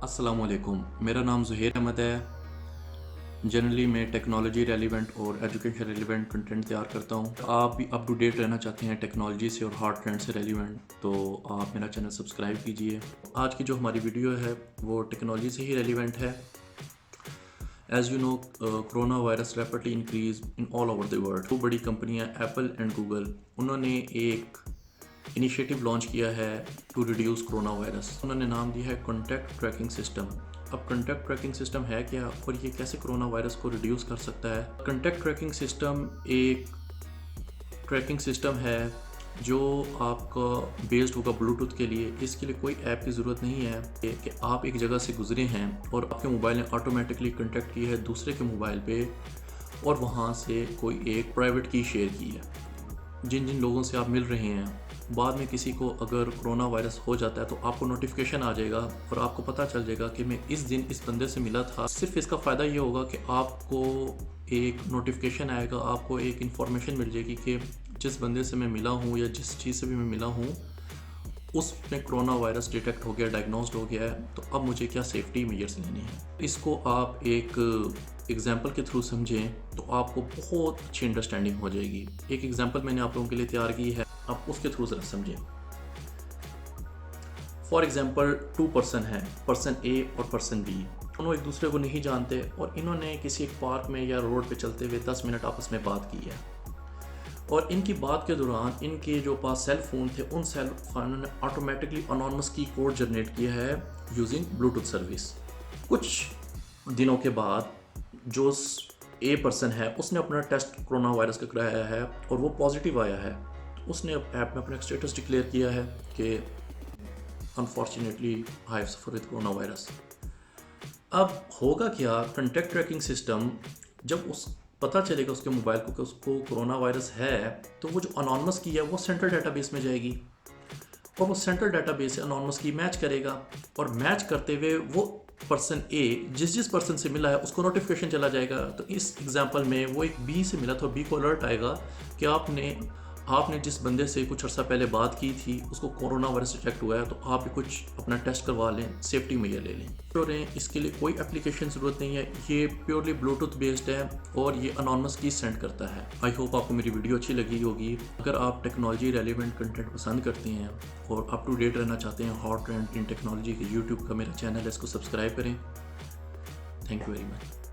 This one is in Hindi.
अस्सलामुअलैकुम, मेरा नाम ज़ुहैर अहमद है। जनरली मैं टेक्नोलॉजी रेलिवेंट और एजुकेशन रेलिवेंट कंटेंट तैयार करता हूँ। आप भी अप टू डेट रहना चाहते हैं टेक्नोलॉजी से और हॉट ट्रेंड से रेलिवेंट, तो आप मेरा चैनल सब्सक्राइब कीजिए। आज की जो हमारी वीडियो है वो टेक्नोलॉजी से ही रेलिवेंट है। As you know, corona virus rapidly increase in all over the world. दो बड़ी कंपनियाँ एप्पल एंड गूगल, उन्होंने एक इनिशिएटिव लॉन्च किया है टू रिड्यूस कोरोना वायरस। उन्होंने नाम दिया है कॉन्टैक्ट ट्रैकिंग सिस्टम। अब कॉन्टैक्ट ट्रैकिंग सिस्टम है क्या और ये कैसे कोरोना वायरस को रिड्यूस कर सकता है? कॉन्टैक्ट ट्रैकिंग सिस्टम एक ट्रैकिंग सिस्टम है जो आपका बेस्ड होगा ब्लूटूथ के लिए। इसके लिए कोई ऐप की ज़रूरत नहीं है कि आप एक जगह से गुजरे हैं और आपके मोबाइल ने ऑटोमेटिकली कॉन्टैक्ट किया है दूसरे के मोबाइल पे और वहाँ से कोई एक प्राइवेट की शेयर की है। जिन जिन लोगों से आप मिल रहे हैं, बाद में किसी को अगर कोरोना वायरस हो जाता है तो आपको नोटिफिकेशन आ जाएगा और आपको पता चल जाएगा कि मैं इस दिन इस बंदे से मिला था। सिर्फ इसका फ़ायदा ये होगा कि आपको एक नोटिफिकेशन आएगा, आपको एक इन्फॉर्मेशन मिल जाएगी कि जिस बंदे से मैं मिला हूँ या जिस चीज़ से भी मैं मिला हूँ उसमें कोरोना वायरस डिटेक्ट हो गया, डायग्नोस्ड हो गया है, तो अब मुझे क्या सेफ्टी मेजर्स लेने हैं। इसको आप एक एग्जाम्पल के थ्रू समझें तो आपको बहुत अच्छी अंडरस्टैंडिंग हो जाएगी। एक एग्जाम्पल मैंने आप लोगों के लिए तैयार की है, आप उसके थ्रू ज़रा समझें। फॉर एग्जाम्पल 2 पर्सन हैं, पर्सन ए और पर्सन बी। दोनों एक दूसरे को नहीं जानते और इन्होंने किसी एक पार्क में या रोड पे चलते हुए 10 मिनट आपस में बात की है और इनकी बात के दौरान इनके जो पास सेल फ़ोन थे उन सेल फोन ने ऑटोमेटिकली अनोनिमस की कोड जनरेट किया है यूजिंग ब्लूटूथ सर्विस। कुछ दिनों के बाद जो ए पर्सन है उसने अपना टेस्ट कोरोना वायरस का कराया है और वो पॉजिटिव आया है। तो उसने ऐप में अपना स्टेटस डिक्लेयर किया है कि unfortunately I have suffer with corona virus. अब होगा क्या, कॉन्टैक्ट ट्रैकिंग सिस्टम जब उस पता चलेगा उसके मोबाइल को कि उसको कोरोना वायरस है तो वो जो अनोनिमस की है वो सेंट्रल डाटाबेस में जाएगी और वो सेंट्रल डाटाबेस से अनोनिमस की मैच करेगा और मैच करते हुए वो पर्सन ए जिस पर्सन से मिला है उसको नोटिफिकेशन चला जाएगा। तो इस एग्जांपल में वो एक बी से मिला था, बी को अलर्ट आएगा कि आपने जिस बंदे से कुछ अर्सा पहले बात की थी उसको कोरोना वायरस डिटेक्ट हुआ है, तो आप भी कुछ अपना टेस्ट करवा लें, सेफ्टी मेजर ले लें। तो इसके लिए कोई एप्लीकेशन ज़रूरत नहीं है, ये प्योरली ब्लूटूथ बेस्ड है और ये अनोनिमस की सेंड करता है। आई होप आपको मेरी वीडियो अच्छी लगी होगी। अगर आप टेक्नोलॉजी रेलिवेंट कंटेंट पसंद करते हैं और अप टू डेट रहना चाहते हैं हॉट ट्रेंड इन टेक्नोलॉजी के, यूट्यूब का मेरा चैनल है, इसको सब्सक्राइब करें। Thank you very much.